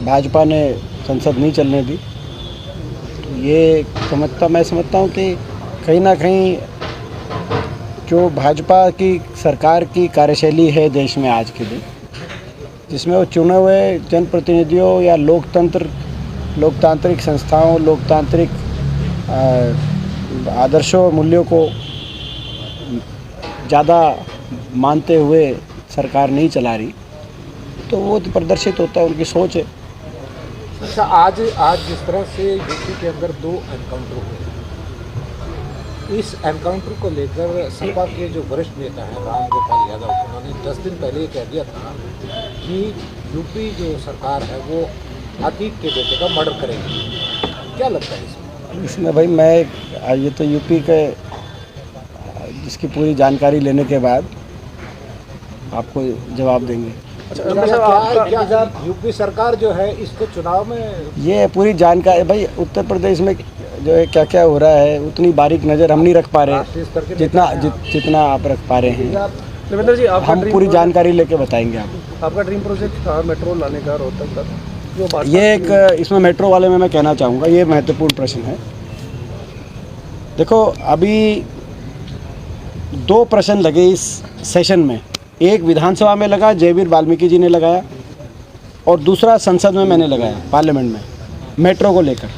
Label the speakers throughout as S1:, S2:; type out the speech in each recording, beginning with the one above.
S1: भाजपा ने संसद नहीं चलने दी। ये मैं समझता हूँ कि कहीं ना कहीं जो भाजपा की सरकार की कार्यशैली है देश में आज के दिन, जिसमें वो चुने हुए जनप्रतिनिधियों या लोकतांत्रिक संस्थाओं, लोकतांत्रिक आदर्शों, मूल्यों को ज़्यादा मानते हुए सरकार नहीं चला रही, तो वो तो प्रदर्शित होता है, उनकी सोच है।
S2: अच्छा, आज जिस तरह से यूपी के अंदर 2 एनकाउंटर हुए, इस एनकाउंटर को लेकर सपा के जो वरिष्ठ नेता हैं राम गोपाल यादव, उन्होंने 10 दिन पहले कह दिया था कि यूपी जो सरकार है वो अतीक के बेटे का मर्डर करेगी। क्या लगता है
S1: इसमें भाई ये तो यूपी के जिसकी पूरी जानकारी लेने के बाद आपको जवाब देंगे।
S2: क्या यूपी सरकार जो है इसको चुनाव में, ये
S1: पूरी जानकारी भाई उत्तर प्रदेश में जो है क्या क्या हो रहा है उतनी बारीक नज़र हम नहीं रख पा रहे जितना आप रख पा रहे हैं।
S3: देवेंद्र जी,
S1: हम पूरी जानकारी लेके बताएंगे
S3: आपका ड्रीम प्रोजेक्ट था मेट्रो लाने का रोहतक तक, जो
S1: ये एक इसमें मेट्रो वाले में मैं कहना चाहूँगा, ये महत्वपूर्ण प्रश्न है। देखो, अभी 2 प्रश्न लगे इस सेशन में, एक विधानसभा में लगा, जयवीर वाल्मीकि जी ने लगाया, और दूसरा संसद में मैंने लगाया, पार्लियामेंट में, मेट्रो को लेकर।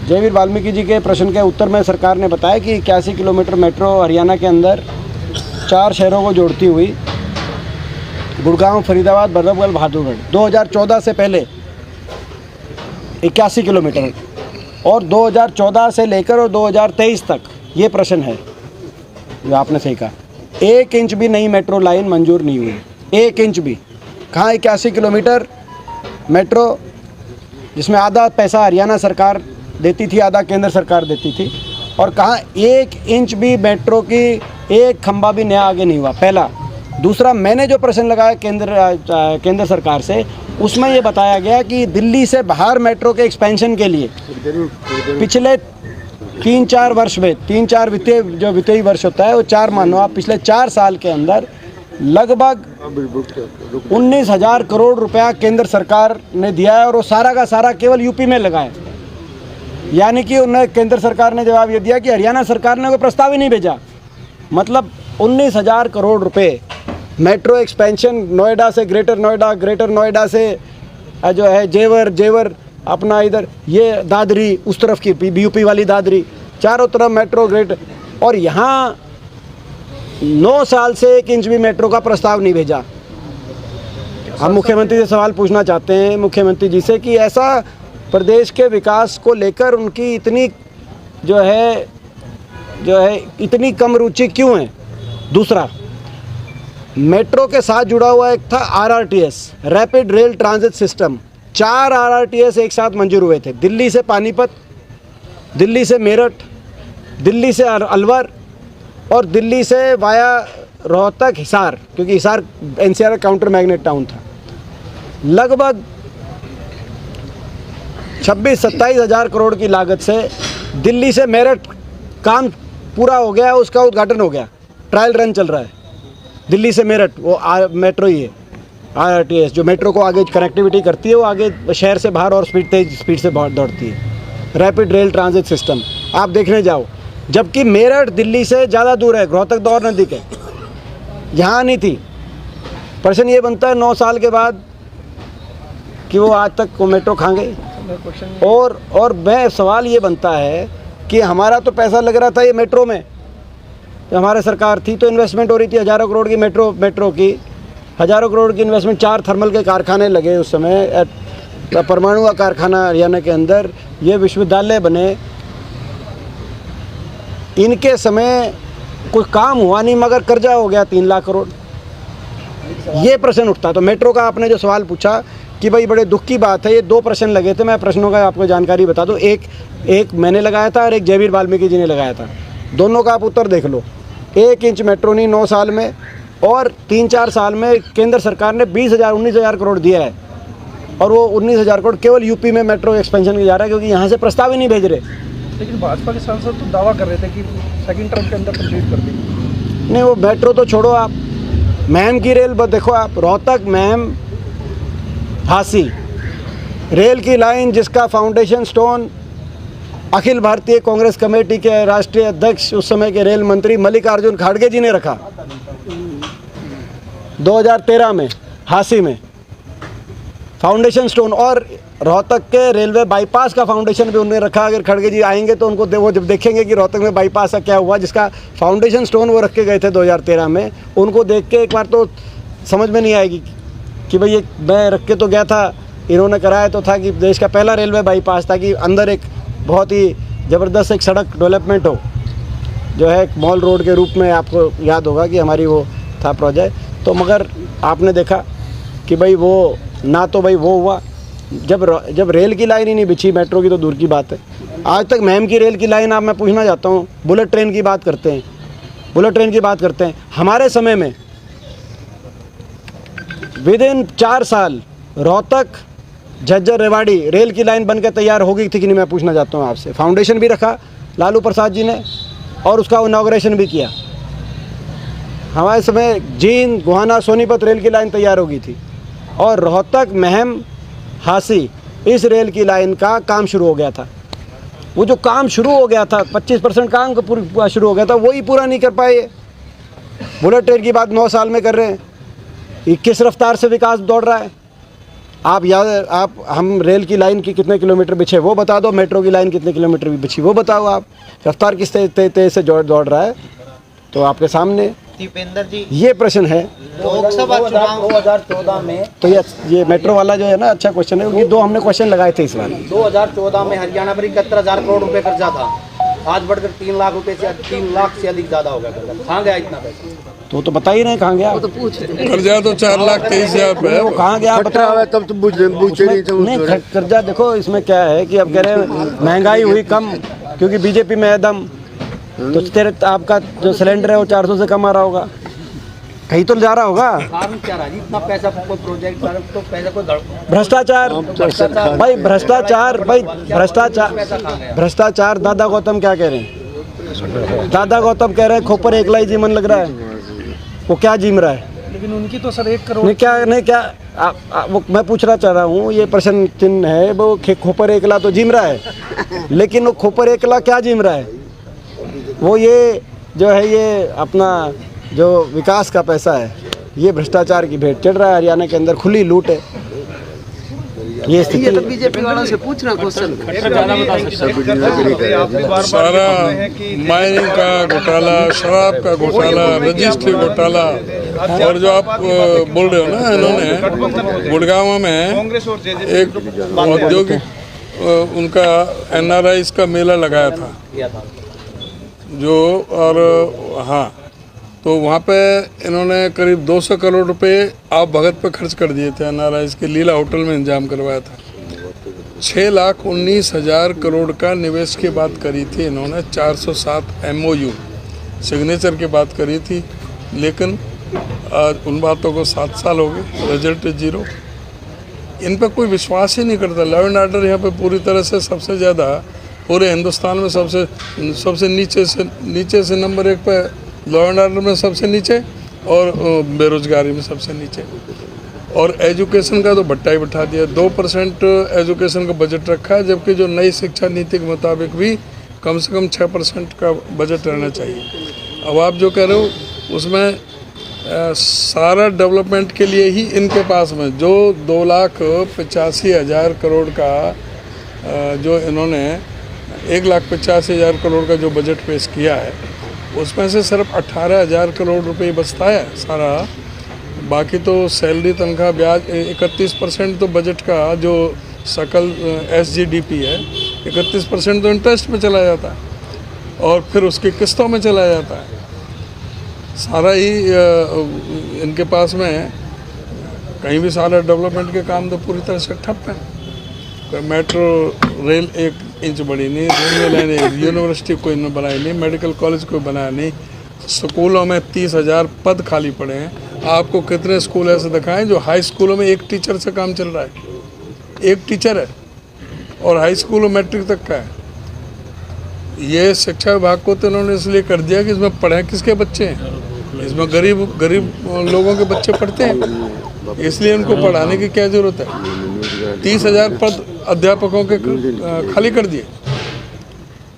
S1: जयवीर वाल्मीकि जी के प्रश्न के उत्तर में सरकार ने बताया कि 81 किलोमीटर मेट्रो हरियाणा के अंदर 4 शहरों को जोड़ती हुई गुड़गांव, फरीदाबाद, बल्लभगढ़, बहादुरगढ़ 2014 से पहले 81 किलोमीटर, और 2014 से लेकर और 2023 तक, ये प्रश्न है जो आपने सही कहा, 1 इंच भी नई मेट्रो लाइन मंजूर नहीं हुई। 1 इंच भी कहाँ? 81 किलोमीटर मेट्रो, जिसमें आधा पैसा हरियाणा सरकार देती थी, आधा केंद्र सरकार देती थी, और कहाँ 1 इंच भी मेट्रो की एक खंबा भी नया आगे नहीं हुआ, पहला। दूसरा, मैंने जो प्रश्न लगाया केंद्र सरकार से, उसमें ये बताया गया कि दिल्ली से बाहर मेट्रो के एक्सपेंशन के लिए पिछले 3-4 वर्ष में, 3-4 वित्तीय वर्ष होता है वो 4 मानो आप, पिछले 4 साल के अंदर लगभग 19,000 करोड़ रुपया केंद्र सरकार ने दिया है, और वो सारा का सारा केवल यूपी में लगा है। यानी कि उन्हें केंद्र सरकार ने जवाब ये दिया कि हरियाणा सरकार ने कोई प्रस्ताव ही नहीं भेजा। मतलब 19,000 करोड़ रुपए मेट्रो एक्सपेंशन, नोएडा से ग्रेटर नोएडा, ग्रेटर नोएडा से जो है जेवर अपना इधर ये दादरी, उस तरफ की यूपी वाली दादरी, चारों तरफ मेट्रो ग्रेटर, और यहाँ 9 साल से 1 इंच भी मेट्रो का प्रस्ताव नहीं भेजा। हम मुख्यमंत्री से सवाल पूछना चाहते हैं, मुख्यमंत्री जी से, कि ऐसा प्रदेश के विकास को लेकर उनकी इतनी जो है इतनी कम रुचि क्यों है? दूसरा, मेट्रो के साथ जुड़ा हुआ एक था RRTS, rapid rail transit system. 4 RRTS एक साथ मंजूर हुए थे, दिल्ली से पानीपत, दिल्ली से मेरठ, दिल्ली से अलवर, और दिल्ली से वाया रोहतक, हिसार, क्योंकि Hisar NCR counter magnet town था। लगभग 26-27 हज़ार करोड़ की लागत से दिल्ली से मेरठ काम पूरा हो गया, उसका उद्घाटन हो गया, ट्रायल रन चल रहा है। दिल्ली से मेरठ वो मेट्रो ही है, RRTS, जो मेट्रो को आगे कनेक्टिविटी करती है, वो आगे शहर से बाहर और तेज स्पीड से दौड़ती है। रैपिड रेल ट्रांजिट सिस्टम आप देखने जाओ, जबकि मेरठ दिल्ली से ज़्यादा दूर है, रोहतक दौर नज़दीक है, यहाँ नहीं थी। प्रश्न ये बनता है 9 साल के बाद कि वो आज तक वो मेट्रो खा गई। और मैं सवाल ये बनता है कि हमारा तो पैसा लग रहा था ये मेट्रो में, हमारे सरकार थी तो इन्वेस्टमेंट हो रही थी हज़ारों करोड़ की, मेट्रो की हज़ारों करोड़ की इन्वेस्टमेंट। 4 थर्मल के कारखाने लगे उस समय, परमाणु का कारखाना हरियाणा के अंदर, ये विश्वविद्यालय बने, इनके समय कोई काम हुआ नहीं, मगर कर्जा हो गया 3 लाख करोड़। ये प्रश्न उठता। तो मेट्रो का आपने जो सवाल पूछा कि भाई बड़े दुख की बात है, ये 2 प्रश्न लगे थे, मैं प्रश्नों का आपको जानकारी बता दूं। एक मैंने लगाया था और एक जयवीर वाल्मीकि जी ने लगाया था, दोनों का आप उत्तर देख लो। 1 इंच मेट्रो नहीं 9 साल में, और 3-4 साल में केंद्र सरकार ने 19,000 करोड़ दिया है, और वो 19,000 करोड़ केवल यूपी में मेट्रो एक्सपेंशन के जा रहा है, क्योंकि यहाँ से प्रस्ताव ही नहीं भेज रहे।
S3: लेकिन भाजपा के सांसद तो दावा कर रहे थे कि सेकंड टर्म के अंदर कंप्लीट कर दी।
S1: नहीं, वो मेट्रो तो छोड़ो, आप महम की रेल देखो, आप रोहतक महम झांसी रेल की लाइन जिसका foundation stone Akhil Bharatiya Congress committee के राष्ट्रीय अध्यक्ष उस समय के रेल मंत्री मल्लिकार्जुन खड़गे जी ने रखा 2013 में हासी में फाउंडेशन स्टोन, और रोहतक के रेलवे बाईपास का फाउंडेशन भी उन्होंने रखा। अगर खड़गे जी आएंगे तो उनको वो जब देखेंगे कि रोहतक में बाईपास का क्या हुआ, जिसका फाउंडेशन स्टोन वो रख के गए थे 2013 में, उनको देख के एक बार तो समझ में नहीं आएगी कि भाई ये मैं रख के तो गया था, इन्होंने कराया तो था कि देश का पहला रेलवे बाईपास था कि अंदर एक बहुत ही ज़बरदस्त एक सड़क डेवलपमेंट हो, जो है मॉल रोड के रूप में। आपको याद होगा कि हमारी वो था प्रोजेक्ट। तो मगर आपने देखा कि भाई वो ना तो भाई वो हुआ, जब रेल की लाइन ही नहीं बिछी मेट्रो की तो दूर की बात है। आज तक महम की रेल की लाइन, आप मैं पूछना चाहता हूँ, बुलेट ट्रेन की बात करते हैं, बुलेट ट्रेन की बात करते हैं, हमारे समय में विदिन 4 साल रोहतक झज्जर रेवाड़ी रेल की लाइन बनकर तैयार हो गई थी कि नहीं, मैं पूछना चाहता हूँ आपसे। फाउंडेशन भी रखा लालू प्रसाद जी ने और उसका इनॉग्रेशन भी किया। हमारे समय जींद गोहाना सोनीपत रेल की लाइन तैयार हो गई थी, और रोहतक महम हासी इस रेल की लाइन का काम शुरू हो गया था। वो जो काम शुरू हो गया था 25% काम का पूरा शुरू हो गया था, वही पूरा नहीं कर पाए। बुलेट ट्रेन की बात 9 साल में कर रहे हैं, ये किस रफ्तार से विकास दौड़ रहा है। आप हम रेल की लाइन की कितने किलोमीटर बिछे वो बता दो, मेट्रो की लाइन कितने किलोमीटर भी बिछी वो बताओ। आप रफ्तार किस तेज से दौड़ रहा है, तो आपके सामने
S4: दीपेंद्र जी
S1: ये प्रश्न है।
S4: लोकसभा चुनाव 2014 में
S1: तो ये मेट्रो वाला जो है ना, अच्छा क्वेश्चन है, क्योंकि 2 हमने क्वेश्चन लगाए थे इस बार।
S4: 2014 में हरियाणा पर 71,000 करोड़ रुपए कर्जा था, आज बढ़कर 3 लाख रुपए से 3 लाख से अधिक ज्यादा हो गया कर्जा। कहाँ गया इतना पैसा?
S1: तो बता ही नहीं कहाँ गया।
S5: कर्जा तो 4,23,000 पे है,
S1: वो कहाँ गया बताओ।
S6: तब तो पूछे
S1: नहीं कर्जा देखो, इसमें क्या है कि अब कह रहे हैं महंगाई हुई कम क्योंकि बीजेपी में है दम, तो तेरे आपका जो सिलेंडर है वो 400 से कम आ रहा होगा, कहीं तो जा रहा होगा।
S4: कारण क्या रहा जी? इतना पैसा कोई प्रोजेक्ट तो पैसा कोई
S1: भ्रष्टाचार भाई, भ्रष्टाचार। दादा गौतम क्या कह रहे हैं? दादा गौतम कह रहे हैं खोपर एकला ही जीवन लग रहा है। वो क्या जीम रहा है?
S3: लेकिन उनकी तो सर 1 करोड़
S1: नहीं क्या वो मैं पूछना चाह रहा हूँ, ये प्रश्न चिन्ह है। वो खोपर एकला तो जीम रहा है, लेकिन वो खोपर एकला क्या जीम रहा है? वो ये जो है ये अपना जो विकास का पैसा है, ये भ्रष्टाचार की भेंट चढ़ रहा है। हरियाणा के अंदर खुली लूट है। ये स्थिति
S4: तो बीजेपी वालों से पूछना क्वेश्चन।
S5: सारा माइनिंग का घोटाला, शराब का घोटाला, रजिस्ट्री घोटाला, और जो आप बोल रहे हो ना, इन्होंने गुड़गांव में एक औद्योगिक उनका NRI का मेला लगाया था जो, और हाँ, तो वहाँ पे इन्होंने करीब 200 करोड़ रुपए आप भगत पे खर्च कर दिए थे। NRI के लीला होटल में इंतजाम करवाया था। 6,19,000 करोड़ का निवेश की बात करी थी इन्होंने। 407 MOU सिग्नेचर की बात करी थी, लेकिन आज उन बातों को 7 साल हो गए, रिजल्ट 0। इन पर कोई विश्वास ही नहीं करता। लॉ एंड ऑर्डर यहाँ पे पूरी तरह से सबसे ज़्यादा पूरे हिंदुस्तान में सबसे नीचे से नंबर 1 पे लॉ एंड ऑर्डर में सबसे नीचे, और बेरोजगारी में सबसे नीचे, और एजुकेशन का तो भट्टा ही बैठा दिया। 2% एजुकेशन का बजट रखा है, जबकि जो नई शिक्षा नीति के मुताबिक भी कम से कम 6% का बजट रहना चाहिए। अब आप जो कह रहे हो उसमें सारा डेवलपमेंट के लिए ही इनके पास में जो 2,85,000 करोड़ का जो इन्होंने 1,85,000 करोड़ का जो बजट पेश किया है, उसमें से सिर्फ 18,000 करोड़ रुपए बचता है सारा। बाकी तो सैलरी, तनख्वाह, ब्याज, 31% तो बजट का जो सकल SGDP है, 31% तो इंटरेस्ट में चला जाता है, और फिर उसकी किस्तों में चला जाता है। सारा ही इनके पास में कहीं भी सारा डेवलपमेंट के काम तो पूरी तरह से ठप है। मेट्रो रेल 1 इंच बड़ी नहीं, रेलवे लाइन, यूनिवर्सिटी कोई न बनाई नहीं, मेडिकल कॉलेज कोई बनाया नहीं, स्कूलों में 30,000 पद खाली पड़े हैं। आपको कितने स्कूल ऐसे दिखाएं जो हाई स्कूलों में 1 टीचर से काम चल रहा है? 1 टीचर है, और हाई स्कूल मैट्रिक तक का है। ये शिक्षा विभाग को तो इन्होंने इसलिए कर दिया कि इसमें पढ़े किसके बच्चे हैं, इसमें गरीब लोगों के बच्चे पढ़ते हैं, इसलिए उनको पढ़ाने की क्या ज़रूरत है। 30,000 पद अध्यापकों के खाली कर दिए।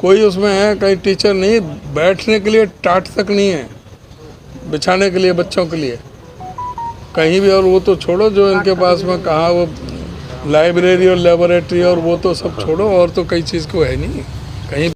S5: कोई उसमें है कहीं टीचर नहीं, बैठने के लिए टाट तक नहीं है, बिछाने के लिए बच्चों के लिए कहीं भी। और वो तो छोड़ो, जो इनके पास में कहाँ वो लाइब्रेरी और लेबोरेटरी और वो तो सब छोड़ो, और तो कई चीज़ को है नहीं कहीं।